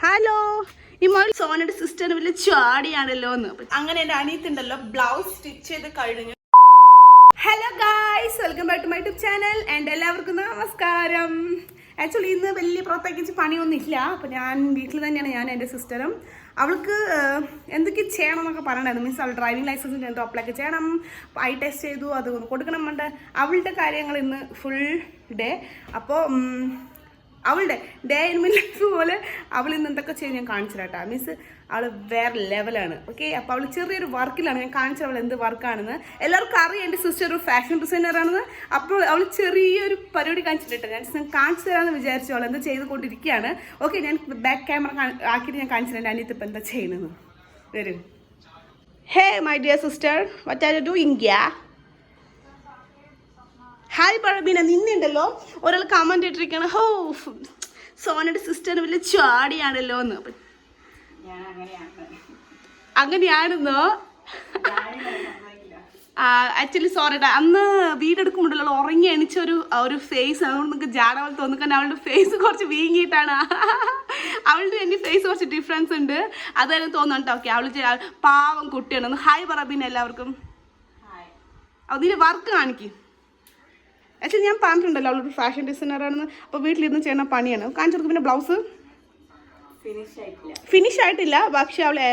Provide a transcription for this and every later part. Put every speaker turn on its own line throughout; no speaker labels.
Hello, ഈ MOIL സോനയുടെ sister വലിയ ചാടിയാണല്ലോ എന്ന്. അങ്ങനെ എന്റെ അനിയത്തുണ്ടല്ലോ ബ്ലൗസ് സ്റ്റിച്ച് ചെയ്ത് കഴിഞ്ഞു. Hello guys, welcome back to my YouTube channel. And എല്ലാവർക്കും നമസ്കാരം. ആക്ച്വലി ഇന്ന് വലിയ പ്രത്യേകിച്ച് പണിയൊന്നും ഇല്ല. അപ്പോൾ ഞാൻ വീട്ടിൽ തന്നെയാണ്, ഞാൻ എൻ്റെ സിസ്റ്ററും. അവൾക്ക് എന്തൊക്കെ ചെയ്യണം എന്നൊക്കെ പറയണമായിരുന്നു. മീൻസ് അവൾ ഡ്രൈവിംഗ് ലൈസൻസിന് എന്തോ അപ്ലൈ ചെയ്യണം, ഐ ടെസ്റ്റ് ചെയ്തു, അത് കൊടുക്കണം വേണ്ട അവളുടെ കാര്യങ്ങൾ ഇന്ന് ഫുൾ ഡേ. അപ്പോൾ അവളുടെ ഡേ ഇൻ മൈ ലൈഫ് പോലെ അവൾ ഇന്ന് എന്തൊക്കെ ചെയ്ത് ഞാൻ കാണിച്ചു തരാം. മീൻസ് അവൾ വേറെ ലെവലാണ്. ഓക്കെ, അപ്പോൾ അവൾ ചെറിയൊരു വർക്കിലാണ്. ഞാൻ കാണിച്ചു അവൾ എന്ത് വർക്കാണെന്ന്. എല്ലാവർക്കും അറിയാം എൻ്റെ സിസ്റ്റർ ഒരു ഫാഷൻ ഡിസൈനറാണെന്ന്. അപ്പോൾ അവൾ ചെറിയൊരു പരിപാടി കാണിച്ചിട്ട് ഞാൻ കാണിച്ചു തരാമെന്ന് വിചാരിച്ചു. അവൾ എന്താ ചെയ്തുകൊണ്ടിരിക്കുകയാണ്. ഓക്കെ, ഞാൻ ബാക്ക് ക്യാമറ ആക്കിയിട്ട് ഞാൻ കാണിച്ചു തരാം അനിയത്ത് ഇപ്പം എന്താ ചെയ്യുന്നത്. വരും. Hey my dear sister, what are you doing? Hi പഴബീന, നിന്നുണ്ടല്ലോ ഒരാൾ കമന്റ് ഇട്ടിരിക്കണം, ഹോ സോനയുടെ സിസ്റ്റർ വലിയ ചാടിയാണല്ലോ എന്ന്. അങ്ങനെയാണെന്നോ? ആക്ച്വലി സോറിട്ടാ, അന്ന് വീടെടുക്കുമ്പോഴല്ലോ ഉറങ്ങി എണിച്ച ഒരു ഫേസ്, അതുകൊണ്ട് നിങ്ങൾക്ക് ജാട പോലെ തോന്നുന്നു. കാരണം അവളുടെ ഫേസ് കുറച്ച് വീങ്ങിയിട്ടാണ്. അവളുടെ എൻ്റെ ഫേസ് കുറച്ച് ഡിഫറൻസ് ഉണ്ട്, അതായത് തോന്നുന്നുണ്ട്. ഓക്കെ, അവൾ പാവം കുട്ടിയാണെന്ന്. ഹായ് പറബീന എല്ലാവർക്കും. അതിൻ്റെ വർക്ക് കാണിക്കും. ആക്ച്വലി ഞാൻ പറഞ്ഞിട്ടുണ്ടല്ലോ അവളൊരു ഫാഷൻ ഡിസൈനറാണെന്ന്. അപ്പോൾ വീട്ടിലിരുന്ന് ചെയ്യുന്ന പണിയാണ് കാണിച്ചു കൊടുക്കും. പിന്നെ ബ്ലൗസ് ഫിനിഷ് ആയിട്ടില്ല, പക്ഷെ അവളെ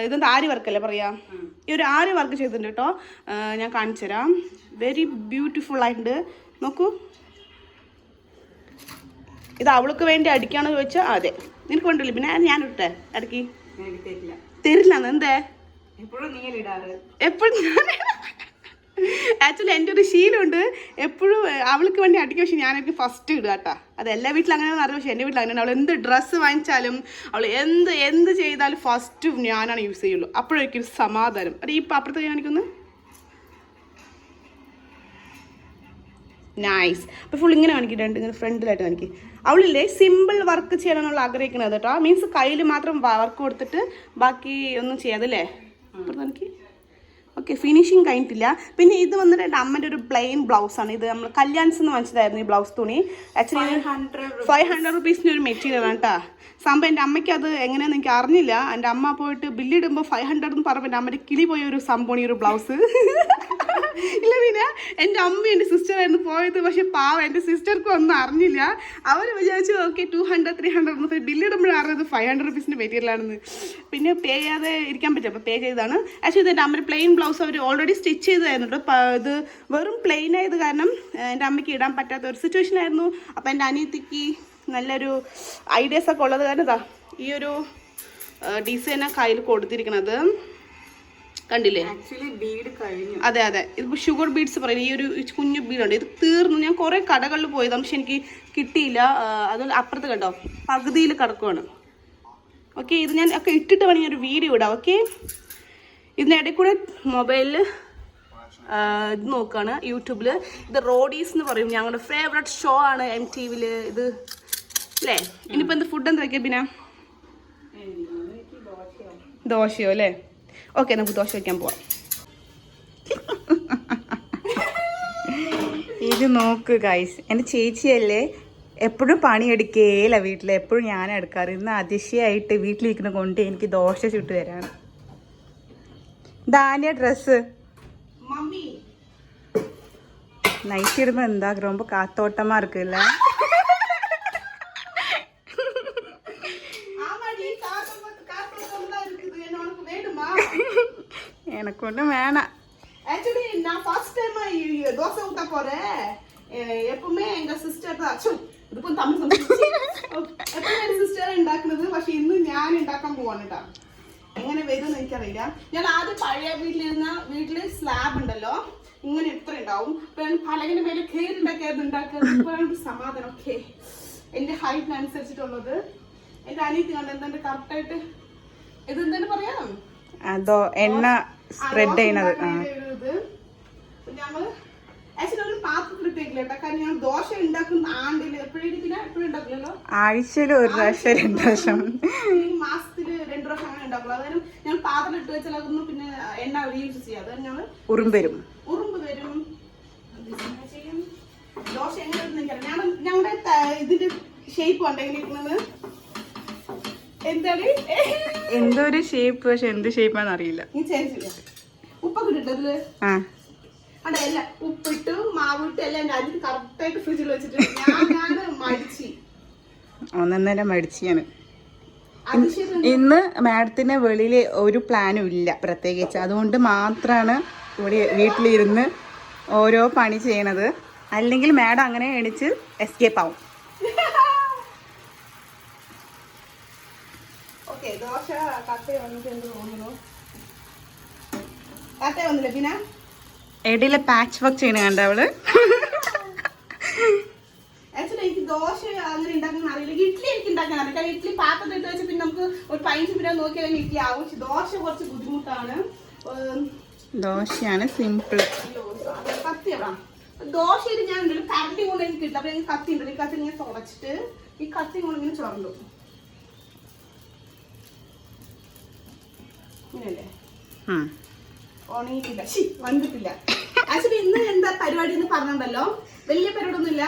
ഇതെന്താ ആരി വർക്കല്ലേ പറയാ, ഈ ഒരു ആരി വർക്ക് ചെയ്തിട്ടുണ്ട് കേട്ടോ. ഞാൻ കാണിച്ചു തരാം. വെരി ബ്യൂട്ടിഫുൾ ആയിട്ടുണ്ട്. നോക്കൂ, ഇത് അവൾക്ക് വേണ്ടി അടിക്കാണോ ചോദിച്ചാൽ അതെ, നിനക്ക് വേണ്ടില്ല. പിന്നെ ഞാൻ ഇട്ടെ അടക്കി തരില്ല. എന്തേ എപ്പോഴും ഞാൻ ആക്ച്വലി എൻ്റെ ഒരു ശീലമുണ്ട്, എപ്പോഴും അവൾക്ക് വേണ്ടി അടിക്കും. പക്ഷെ ഞാനൊക്കെ ഫസ്റ്റ് ഇടുക കേട്ടോ. അത് എല്ലാ വീട്ടിലും അങ്ങനെയാണെന്ന് അറിയാം, പക്ഷെ എൻ്റെ വീട്ടിൽ അങ്ങനെയാണ്. അവൾ എന്ത് ഡ്രസ്സ് വാങ്ങിച്ചാലും അവൾ എന്ത് ചെയ്താലും ഫസ്റ്റ് ഞാനാണ് യൂസ് ചെയ്യുള്ളൂ. അപ്പോഴേക്കും സമാധാനം. അത് ഈ അപ്പുറത്ത് കാണിക്കുന്നു. നൈസ്. അപ്പോൾ ഫുൾ ഇങ്ങനെ കാണിക്കിട്ടുണ്ട്, ഇങ്ങനെ ഫ്രണ്ടിലായിട്ട് കാണിക്കും. അവളില്ലേ സിമ്പിൾ വർക്ക് ചെയ്യണമെന്നുള്ള ആഗ്രഹിക്കുന്നത് കേട്ടോ. മീൻസ് കയ്യിൽ മാത്രം വർക്ക് കൊടുത്തിട്ട് ബാക്കി ഒന്നും ചെയ്യാതല്ലേ. അപ്പുറത്ത് എനിക്ക് ഓക്കെ, ഫിനിഷിങ് കഴിഞ്ഞിട്ടില്ല. പിന്നെ ഇത് വന്നിട്ട് എൻ്റെ അമ്മൻ്റെ ഒരു പ്ലെയിൻ ബ്ലൗസാണ്. ഇത് നമ്മൾ കല്യാൺസ് എന്ന് വാങ്ങിച്ചതായിരുന്നു ഈ ബ്ലൗസ് തുണി. ആക്ച്വലി 500 റുപ്പീസിന് ഒരു മെറ്റീരിയലാണ് കേട്ടോ. സംഭവം എൻ്റെ അമ്മയ്ക്ക് അത് എങ്ങനെയാണെന്ന് എനിക്ക് അറിഞ്ഞില്ല. എൻ്റെ അമ്മ പോയിട്ട് ബില്ലിടുമ്പോൾ 500 എന്ന് പറയുമ്പോൾ എൻ്റെ അമ്മയുടെ കിളി പോയ ഒരു സംഭവം ഈ ഒരു ബ്ലൗസ്. ഇല്ല, പിന്നെ എൻ്റെ അമ്മ എൻ്റെ സിസ്റ്ററായിരുന്നു പോയത്. പക്ഷെ പാവം എൻ്റെ സിസ്റ്റർക്കും ഒന്നും അറിഞ്ഞില്ല. അവർ വിചാരിച്ചു ഓക്കെ 200 300 എന്ന് ബില്ലിടുമ്പോഴാണ് അറിയത് 500 റുപ്പീസിൻ്റെ മെറ്റീരിയലാണെന്ന്. പിന്നെ പേ ചെയ്യാതെ ഇരിക്കാൻ പറ്റും, അപ്പോൾ പേ ചെയ്തതാണ്. ആക്ച്വലി ഇത് എൻ്റെ അമ്മയുടെ പ്ലെയിൻ ബ്ലൗസ് അവർ ഓൾറെഡി സ്റ്റിച്ച് ചെയ്തായിരുന്നു കേട്ടോ. ഇത് വെറും പ്ലെയിൻ ആയത് കാരണം എൻ്റെ അമ്മയ്ക്ക് ഇടാൻ പറ്റാത്ത ഒരു സിറ്റുവേഷൻ ആയിരുന്നു. അപ്പോൾ എൻ്റെ അനിയത്തിക്ക് നല്ലൊരു ഐഡിയാസ് ഒക്കെ ഉള്ളത് കാരണം ഇതാ ഈ ഒരു ഡിസൈനാണ് കയ്യിൽ കൊടുത്തിരിക്കുന്നത്. കണ്ടില്ലേ? അതെ അതെ, ഇത് ഷുഗർ ബീഡ്സ് പറയുന്നത്. ഈ ഒരു കുഞ്ഞു ബീഡുണ്ട്, ഇത് തീർന്നു. ഞാൻ കുറേ കടകളിൽ പോയതാണ്, പക്ഷെ എനിക്ക് കിട്ടിയില്ല. അതുകൊണ്ട് അപ്പുറത്ത് കണ്ടോ പകുതിയിൽ കിടക്കുവാണ്. ഓക്കെ, ഇത് ഞാൻ ഒക്കെ ഇട്ടിട്ട് വേണമെങ്കിൽ ഒരു വീഡിയോ ഇടാം. ഓക്കെ, ഇതിനിടയിൽ കൂടെ മൊബൈലിൽ ഇത് നോക്കുകയാണ് യൂട്യൂബിൽ. ഇത് റോഡീസ് എന്ന് പറയും, ഞങ്ങളുടെ ഫേവറേറ്റ് ഷോ ആണ് MTVയിൽ ഇത് അല്ലേ. ഇനിയിപ്പോൾ എന്ത് ഫുഡ് എന്താ വയ്ക്കുക? പിന്നെ ദോശയോ അല്ലേ? ഓക്കെ, നമുക്ക് ദോശ വയ്ക്കാൻ പോവാം.
ഇത് നോക്ക് ഗൈസ്, എൻ്റെ ചേച്ചിയല്ലേ എപ്പോഴും പണിയെടുക്കേല വീട്ടിൽ, എപ്പോഴും ഞാനാണ് എടുക്കാറ്. ഇന്ന് അതിശയായിട്ട് വീട്ടിലിരിക്കുന്ന കൊണ്ട് എനിക്ക് ദോശ ചുട്ട് തരാണ്. ദാനിയ ഡ്രസ്സ് നൈറ്റ് ഇടുമ്പോൾ എന്താ ரொம்ப കാത്തോട്ടமாக இருக்குல்ல. எனக்கு ஒன்றும் வேணாம்.
ஆக்சுவலி நான் ஃபர்ஸ்ட் டைம் தோசை ஊத்த போறேன். எப்பவுமே எங்க സിസ്റ്റർ ഇതിപ്പം തമ്മിൽ എപ്പോഴും എൻ്റെ സിസ്റ്റർ ഉണ്ടാക്കുന്നത്. പക്ഷെ ഇന്ന് ഞാൻ ഉണ്ടാക്കാൻ പോവാണ് കേട്ടോ. എങ്ങനെ വരുമെന്ന് എനിക്കറിയില്ല. ഞാൻ ആദ്യം പഴയ വീട്ടിൽ സ്ലാബ് ഉണ്ടല്ലോ, ഇങ്ങനെ ഇത്ര ഉണ്ടാവും. പലകിന്റെ മേലെ കയറി ഉണ്ടാക്കിയത് സമാധാനം. ഓക്കെ, എൻ്റെ ഹൈറ്റിനനുസരിച്ചിട്ടുള്ളത്. എൻ്റെ അനിയത്തി കണ്ട് എന്താ കറക്റ്റായിട്ട് ഇത് എന്താണ് പറയാ,
അതോ എണ്ണ സ്പ്രെഡ് ചെയ്യണത്.
ഞങ്ങള് ആക്ച്വലി ഒരു പാത്രത്തിലിട്ടേക്കില്ല കേട്ടോ. കാരണം ഞാൻ ദോശ ഉണ്ടാക്കുന്ന ആണ്ടില് എപ്പോഴും ഉണ്ടാക്കില്ലല്ലോ.
ആഴ്ചയിൽ ഒരു പ്രാവശ്യം 2 പ്രാവശ്യം,
മാസത്തില് 2 പ്രാവശ്യം അങ്ങനെ ഉണ്ടാക്കുള്ളൂ. അതായത് ഞാൻ പാത്രം ഇട്ട് വെച്ചാൽ അതൊന്നും പിന്നെ എണ്ണ റീയൂസ് ചെയ്യാം. അതായത് ഞങ്ങള് ഉറുമ്പ് വരും. ദോശ എങ്ങനെ ഞങ്ങളുടെ ഇതിന്റെ ഷേപ്പ് കണ്ടോ എങ്ങനെ ഇരിക്കുന്നത്? എന്താണ്
എന്തോ ഒരു ഷേപ്പ്, പക്ഷെ എന്ത് ഷേപ്പാന്ന് അറിയില്ല.
നീ ചേച്ചില്ല ഉപ്പൊക്കെ ഇട്ടിട്ടതില് അതെ അല്ല ഉപ്പിട്ട് മാവിട്ട് എല്ലാം അതിന് കറക്റ്റായിട്ട് ഫ്രിഡ്ജിൽ വെച്ചിട്ട് ഞാൻ മടിച്ച്
ഒന്നേരം മടിച്ചാണ്. ഇന്ന് മാഡത്തിന് വെളിയിൽ ഒരു പ്ലാനും ഇല്ല പ്രത്യേകിച്ച്, അതുകൊണ്ട് മാത്രമാണ് ഇവിടെ വീട്ടിലിരുന്ന് ഓരോ പണി ചെയ്യണത്. അല്ലെങ്കിൽ മാഡം അങ്ങനെ എണിച്ച് എസ്കേപ്പ് ആവും.
ദോശ കട്ട വന്നിട്ട് എന്ത് തോന്നുന്നു? കട്ട വന്നില്ല പിന്നെ
ഇടയിലെ പാച്ച് വർക്ക് ചെയ്യണ കണ്ട അവള്.
ആക്ച്വലി എനിക്ക് ദോശ അങ്ങനെ ഉണ്ടാക്കാൻ അറിയില്ല. ഇഡ്ഡലി എനിക്ക് ഉണ്ടാക്കാൻ അറിയില്ല. കാരണം ഇഡ്ഡലി പാത്രത്തിൽ ഇട്ട് വെച്ച് പിന്നെ നമുക്ക് ഒരു 15 മിനിറ്റ് നോക്കിയാൽ ഇഡ്ഡലി ആവും. ദോശ കുറച്ച് ബുദ്ധിമുട്ടാണ്.
ദോശയാണ് സിമ്പിൾ.
കത്തി എവിടാ? ദോശയിൽ ഞാൻ ഉണ്ടല്ലോ കരണ്ടി കൊണ്ട് എനിക്ക് കിട്ടും. അപ്പൊ എനിക്ക് കത്തി ഉണ്ടല്ലോ, ഈ കത്തി ഇങ്ങനെ തുടച്ചിട്ട് ഈ കത്തി കൊണ്ട് ഇങ്ങനെ ചുരണ്ടു. ഇങ്ങനെയല്ലേ? ഉണങ്ങിയിട്ടില്ല, വന്നിട്ടില്ല. ആക്ച്വലി ഇന്ന് എന്താ പരിപാടി എന്ന് പറഞ്ഞിട്ടുണ്ടല്ലോ, വലിയ പരിപാടിയൊന്നുമില്ല.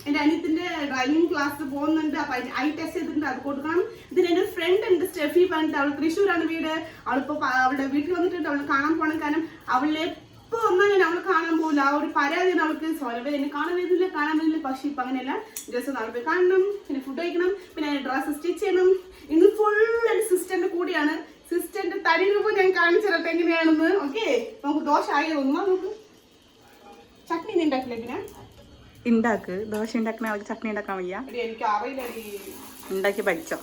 എന്റെ അനിയത്തിന്റെ ഡ്രൈവിംഗ് ക്ലാസ് പോകുന്നുണ്ട്. അപ്പൊ ഐ ടെസ്റ്റ് ചെയ്തിട്ടുണ്ട്, അത് കൊടുക്കണം. ഇതിന് എന്റെ ഫ്രണ്ട് ഉണ്ട് സ്റ്റെഫി പറഞ്ഞിട്ട്, അവൾ തൃശ്ശൂരാണ് വീട്. അവളിപ്പോ അവളുടെ വീട്ടിൽ വന്നിട്ടുണ്ട്. അവള് കാണാൻ പോകണം. കാരണം അവളെ എപ്പോ വന്നാൽ ഞാൻ അവള് കാണാൻ പോകില്ല. ആ ഒരു പരാതിയാണ് അവൾക്ക്. സ്വലവേ എന്നെ കാണാൻ വരുന്നില്ല. പക്ഷെ ഇപ്പൊ അങ്ങനെയല്ല. ജസ്റ്റ് നാളെ പോയി കാണണം, പിന്നെ ഫുഡ് കഴിക്കണം, പിന്നെ ഡ്രസ്സ് സ്റ്റിച്ച് ചെയ്യണം. ഇന്ന് ഫുൾ എന്റെ സിസ്റ്ററിന്റെ കൂടിയാണ്. സിസ്റ്ററിന്റെ തടി രൂപം ഞാൻ കാണിച്ചു തരട്ടെ എങ്ങനെയാണെന്ന്. ഓക്കെ, നമുക്ക് ദോശ ആയി തോന്നുന്നു. നമുക്ക് ചട്നി ഉണ്ടാക്കില്ല പിന്നെ
ഉണ്ടാക്ക്. ദോശ ഉണ്ടാക്കണ അവൾക്ക് ചട്നി ഉണ്ടാക്കാൻ വയ്യ.
എനിക്ക് അറിയില്ലടി,
ഉണ്ടാക്കി പഠിച്ചോ?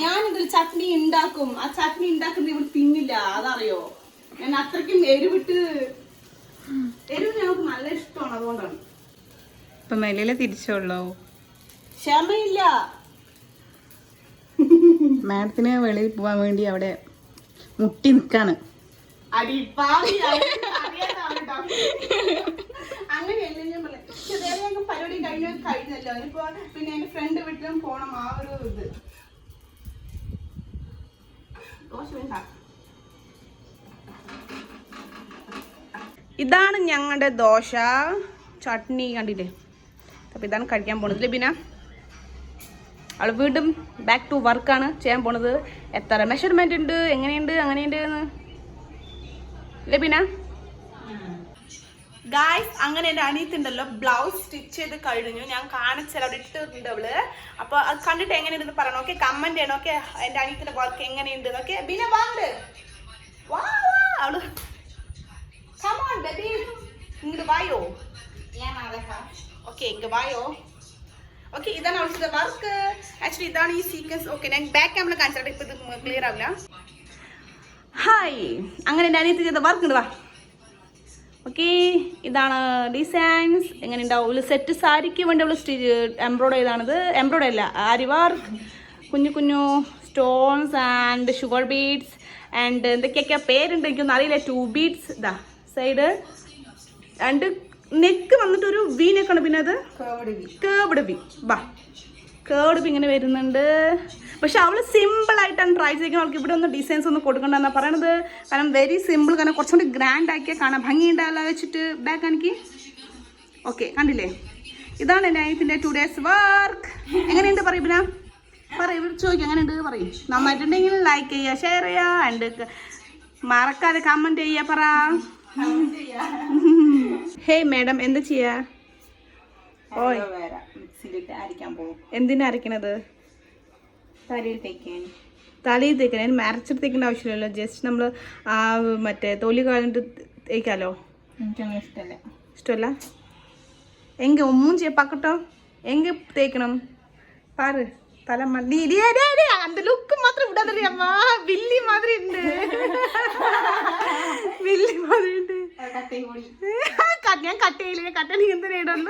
ഞാനിതിൽ ചട്നി ഉണ്ടാക്കും. ആ ചട്നി ഉണ്ടാക്കുന്നത് ഇവിടെ തിന്നില്ല, അതറിയോ? ഞാൻ അത്രയ്ക്കും എരിവ് ഞങ്ങൾക്ക് നല്ല ഇഷ്ടമാണ്, അതുകൊണ്ടാണ്.
ഇപ്പൊ മെല്ലിലെ തിരിച്ചുള്ളോ?
ക്ഷമയില്ല.
മാഡത്തിന് വെളിയിൽ പോവാൻ വേണ്ടി അവിടെ മുട്ടി നിക്കാണ്.
അങ്ങനെയല്ല ഞാൻ പറയാം. പരിപാടി കഴിഞ്ഞല്ലോ. ഇപ്പൊ പിന്നെ എന്റെ ഫ്രണ്ട് വീട്ടിലും പോണം. ആ ഒരു ഇത് ദോശ വേണ്ട. ഇതാണ് ഞങ്ങളുടെ ദോശ ചട്നി കണ്ടില്ലേ. അപ്പൊ ഇതാണ് കഴിക്കാൻ പോണത്. പിന്നെ അവൾ വീണ്ടും ബാക്ക് ടു വർക്കാണ് ചെയ്യാൻ പോണത്. എത്ര മെഷർമെന്റ് ഉണ്ട്, എങ്ങനെയുണ്ട്, അങ്ങനെയുണ്ട് എന്ന് ലബിന. ഗായ്സ്, അങ്ങനെ എൻ്റെ അനിയത്തുണ്ടല്ലോ ബ്ലൗസ് സ്റ്റിച്ച് ചെയ്ത് കഴിഞ്ഞു. ഞാൻ കാണിച്ചാൽ അവിടെ ഇട്ടിട്ടുണ്ട് അവള്. അപ്പൊ അത് കണ്ടിട്ട് എങ്ങനെയുണ്ടെന്ന് പറയണം. ഓക്കെ, കമന്റ് ചെയ്യണം. ഓക്കെ, എൻ്റെ അനിയത്തിന്റെ വർക്ക് എങ്ങനെയുണ്ട്. ഓക്കെ ബിന വാങ്ങ്. അവള് കമോൺ ബേബി, ഇങ്ങോട്ട് വായോ. ഓക്കെ, ഇങ്ങ് വായോ. ഓക്കെ, ഇതാണ് അവളുടെ വർക്ക്. ആക്ച്വലി ഇതാണ് ഈ സീക്വൻസ്. ഓക്കെ, ഞാൻ ബാക്ക് ക്യാമറ കാണിച്ചിട്ട് ഇപ്പൊ ഇത് ക്ലിയർ ആവില്ല. ഹായ്, അങ്ങനെ എൻ്റെ അനിയത്തി ചെയ്ത വർക്ക് ഉണ്ട്. വാ. ഓക്കെ, ഇതാണ് ഡിസൈൻസ്. എങ്ങനെ ഉണ്ടാവും? സെറ്റ് സാരിക്ക് വേണ്ടി അവൾ എംബ്രോയ്ഡ് ചെയ്താണിത്. എംബ്രോയ്ഡ് അല്ല, ആരി വർക്ക്. കുഞ്ഞു കുഞ്ഞു stones and sugar beads and എന്തൊക്കെയൊക്കെയാ പേരുണ്ട്, എനിക്കൊന്നും അറിയില്ല. 2 ബീഡ്സ് ഇതാ സൈഡ്. ആൻഡ് നെക്ക് വന്നിട്ട് ഒരു വി നെക്കാണ്. പിന്നെ അത് കേർവ്ഡ് വി. വാ, കേർവ്ഡ് വി ഇങ്ങനെ വരുന്നുണ്ട്. പക്ഷെ അവള് സിമ്പിൾ ആയിട്ടാണ് ട്രൈ ചെയ്തിരിക്കുന്നത്. അവൾക്ക് ഇവിടെ ഒന്നും ഡിസൈൻസ് ഒന്നും കൊടുക്കണ്ടെന്നാണ് പറയണത്. കാരണം വെരി സിമ്പിൾ. കാരണം കുറച്ചുകൂടി ഗ്രാൻഡ് ആക്കിയാൽ കാണാൻ ഭംഗിയുണ്ടാവില്ല വെച്ചിട്ട് ബാക്ക് എനിക്ക്. ഓക്കെ, കണ്ടില്ലേ? ഇതാണ് എൻ്റെ അനിയത്തിൻ്റെ 2 days വർക്ക്. എങ്ങനെയുണ്ട് പറയും പിന്നെ? പറയും, ചോദിക്കും എങ്ങനെയുണ്ട് പറയും. നന്നായിട്ടുണ്ടെങ്കിൽ ലൈക്ക് ചെയ്യുക, ഷെയർ ചെയ്യുക, ആൻഡ് മറക്കാതെ കമൻറ്റ് ചെയ്യുക. പറ. ഹേയ് മാഡം, എന്താ ചെയ്യാ? എന്തിനാ അരക്കണത്? തലയിൽ തേക്കാൻ. മരച്ചിട്ട് തേക്കേണ്ട ആവശ്യമില്ലല്ലോ. ജസ്റ്റ് നമ്മൾ ആ മറ്റേ തൊലി കളഞ്ഞിട്ട് തേക്കാലോ. ഇഷ്ടമല്ല? എങ്ക ഒന്നും പക്കട്ടോ. എങ്ക തേക്കണം പാറ്. തല മണ്ടി அந்த லுக்கு மாத்திரம் விடாதே அம்மா. வில்லி மாதிரி ഉണ്ട്. വില്ലി மாதிரி ഉണ്ട്. ഞാൻ കട്ട് ചെയ്യില്ല. കട്ട നീ എന്തിനാണ്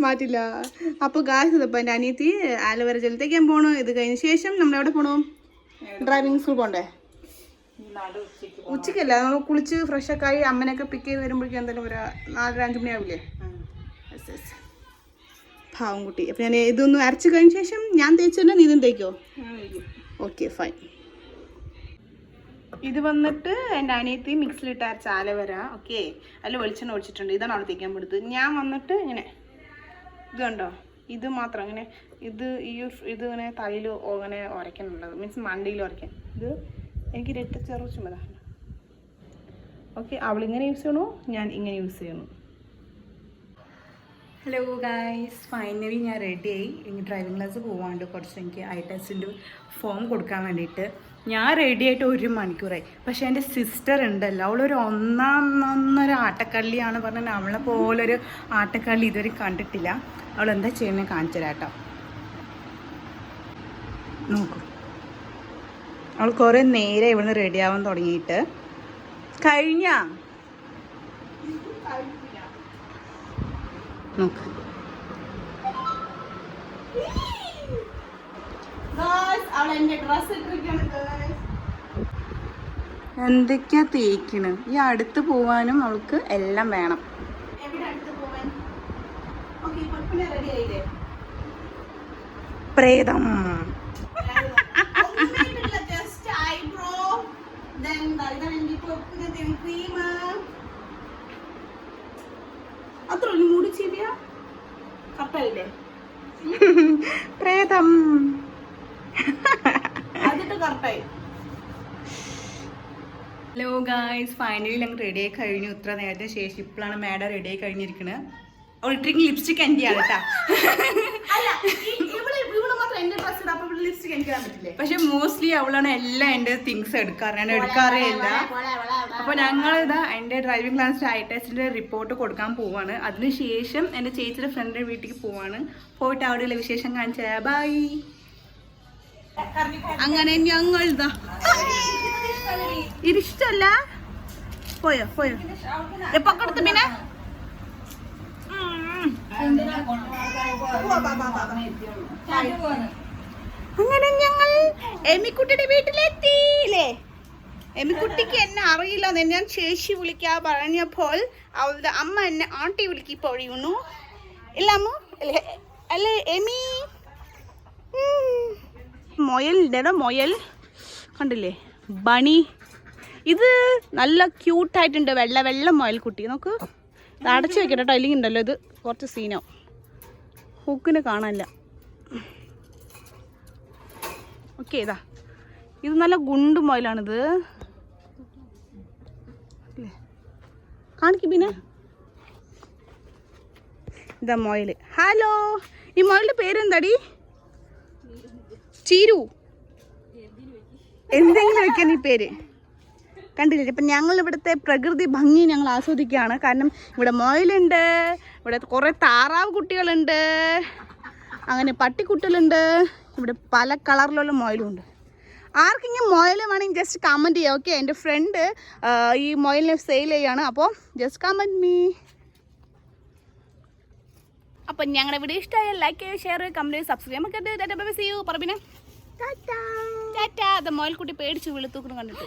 മാറ്റില്ല. അപ്പൊ ഗായ്സ്, ഇപ്പൊ എന്റെ അനിയത്തി ആലോവേര ജെൽ തേക്കാൻ പോണു. ഇത് കഴിഞ്ഞ ശേഷം നമ്മൾ എവിടെ പോണു? ഡ്രൈവിംഗ് സ്കൂൾ പോണ്ടേ? ഉച്ചക്കല്ല, നമ്മൾ കുളിച്ച് ഫ്രഷൊക്കെ ആയി അമ്മനൊക്കെ പിക്ക് ചെയ്ത് വരുമ്പോഴേക്കും എന്തായാലും ഒരു 4-5 മണിയാവില്ലേ? പാവം കുട്ടി. അപ്പം ഞാൻ ഇതൊന്നും അരച്ച് കഴിഞ്ഞ ശേഷം ഞാൻ തേച്ചു തന്നെ നീ ഇതും തേക്കോ? Okay, fine. ഇത് വന്നിട്ട് എൻ്റെ അനിയത്തി മിക്സിലിട്ട് അരച്ച ആലവര. ഓക്കെ, അതിൽ വെളിച്ചെണ്ണ ഒഴിച്ചിട്ടുണ്ട്. ഇതാണ് അവൾ തേക്കാൻ കൊടുത്തത്. ഞാൻ വന്നിട്ട് ഇങ്ങനെ ഇത് കണ്ടോ, ഇത് മാത്രം ഇങ്ങനെ ഇത് ഇങ്ങനെ തലയിൽ അങ്ങനെ ഉരയ്ക്കാനുള്ളത്, മീൻസ് മണ്ടിയിൽ ഉരയ്ക്കാൻ. ഇത് എനിക്ക് രക്തച്ചെറു ചുമത. ഓക്കെ, അവളിങ്ങനെ യൂസ് ചെയ്യണു, ഞാൻ ഇങ്ങനെ യൂസ് ചെയ്യണു.
ഹലോ ഗായ്സ്, ഫൈനലി ഞാൻ റെഡിയായി. ഇനി ഡ്രൈവിംഗ് ക്ലാസ് പോകാണ്ട് കുറച്ച് എനിക്ക് ഐ ടെസ്റ്റിൻ്റെ ഫോം കൊടുക്കാൻ വേണ്ടിയിട്ട്. ഞാൻ റെഡി ആയിട്ട് 1 മണിക്കൂറായി. പക്ഷേ എൻ്റെ സിസ്റ്റർ ഉണ്ടല്ലോ, അവളൊരു ഒന്നൊന്നര ആട്ടക്കള്ളിയാണ് പറഞ്ഞാൽ. അവളെ പോലൊരു ആട്ടക്കള്ളി ഇതുവരെ കണ്ടിട്ടില്ല. അവൾ എന്താ ചെയ്യുന്നത് കാണിച്ചു തരാം കേട്ടോ. നോക്കൂ, അവൾ കുറേ നേരെ ഇവിടുന്ന് റെഡി ആവാൻ തുടങ്ങിയിട്ട്. കഴിഞ്ഞ നോക്ക്, എന്തൊക്കെയാ തേക്കണ്. ഈ അടുത്ത് പോവാനും അവൾക്ക് എല്ലാം വേണം. പ്രേതം പ്രേതം ഹലോ ഗായ്സ്, ഫൈനലി ഞങ്ങൾ റെഡി ആയി കഴിഞ്ഞു. ഇത്ര നേരത്തെ ശേഷം ഇപ്പോഴാണ് മാഡം റെഡി ആയി കഴിഞ്ഞിരിക്കുന്നത്. അവളിട്ടിരിക്കുന്ന ലിപ്സ്റ്റിക് എന്റെയാണ് കേട്ടാ. പക്ഷെ മോസ്റ്റ്ലി അവളാണ് എല്ലാം എൻ്റെ തിങ്സ് എടുക്കാറ്, ഞാൻ എടുക്കാറേ ഇല്ല. അപ്പോൾ ഞങ്ങളിതാ എൻ്റെ ഡ്രൈവിംഗ് ക്ലാസ്സിൻ്റെ ഐ ടെസ്റ്റിൻ്റെ റിപ്പോർട്ട് കൊടുക്കാൻ പോവാണ്. അതിനുശേഷം എൻ്റെ ചേച്ചിയുടെ ഫ്രണ്ടിൻ്റെ വീട്ടിലേക്ക് പോവാണ്. പോയിട്ട് അവിടെയുള്ള വിശേഷം കാണിച്ചാ. ബൈ.
അങ്ങനെ ഞങ്ങൾ ഇതാ ഇതിഷ്ടല്ല പോയോ എപ്പൊക്കെടുത്ത് പിന്നെ അങ്ങനെ ഞങ്ങൾ എമിക്കുട്ടിയുടെ വീട്ടിലെത്തിയില്ലേ. എമിക്കുട്ടിക്ക് എന്നെ അറിയില്ലെന്ന് ഞാൻ ചേച്ചി വിളിക്കാൻ പറഞ്ഞപ്പോൾ അവളുടെ അമ്മ എന്നെ ആണ്ടി വിളിക്കി പൊഴിയുന്നു. ഇല്ല അമ്മ അല്ലേ എമി. മൊയലിൻ്റെ മൊയൽ കണ്ടില്ലേ, ബണി. ഇത് നല്ല ക്യൂട്ടായിട്ടുണ്ട്, വെള്ള മൊയൽക്കുട്ടി. നോക്ക്, ഇത് അടച്ചു വെക്കട്ടെ കേട്ടോ, അല്ലെങ്കിൽ ഉണ്ടല്ലോ ഇത് കുറച്ച് സീനോ. ഹുക്കിന് കാണാനില്ല. ഓക്കെ, ഇതാ ഇത് നല്ല ഗുണ്ട് മൊയലാണിത്. കാണിക്കും പിന്നെ ഇതാ മൊയൽ. ഹലോ, ഈ മൊയലിൻ്റെ പേരെന്താടി? ചീരു, എന്തെങ്കിലും വെക്കാൻ ഈ പേര്. കണ്ടില്ലേ, ഇപ്പം ഞങ്ങൾ ഇവിടുത്തെ പ്രകൃതി ഭംഗി ഞങ്ങൾ ആസ്വദിക്കുകയാണ്. കാരണം ഇവിടെ മൊയലുണ്ട്, ഇവിടെ കുറേ താറാവ് കുട്ടികളുണ്ട്, അങ്ങനെ പട്ടിക്കുട്ടികളുണ്ട്, ഇവിടെ പല കളറിലുള്ള മൊയലും ഉണ്ട്. ആർക്കെങ്കിലും മൊയൽ വേണമെങ്കിൽ ജസ്റ്റ് കമൻറ്റ് ചെയ്യാം. ഓക്കെ, എൻ്റെ ഫ്രണ്ട് ഈ മൊയലിനെ സെയിൽ ചെയ്യാണ്, അപ്പോൾ ജസ്റ്റ് കമൻറ്റ് മീ. അപ്പം ഞങ്ങളുടെ വീഡിയോ ഇഷ്ടമായാൽ ലൈക്ക് ചെയ്യുക, ഷെയർ ചെയ്യുക, കമൻറ്റ് ചെയ്യുക, സബ്സ്ക്രൈബ് നമുക്ക് സീ യു പറപ്പിനെ ടാറ്റാ. അത് മൊയൽക്കുട്ടി പേടിച്ച് വെളുത്തൂക്കണം കണ്ടിട്ട്.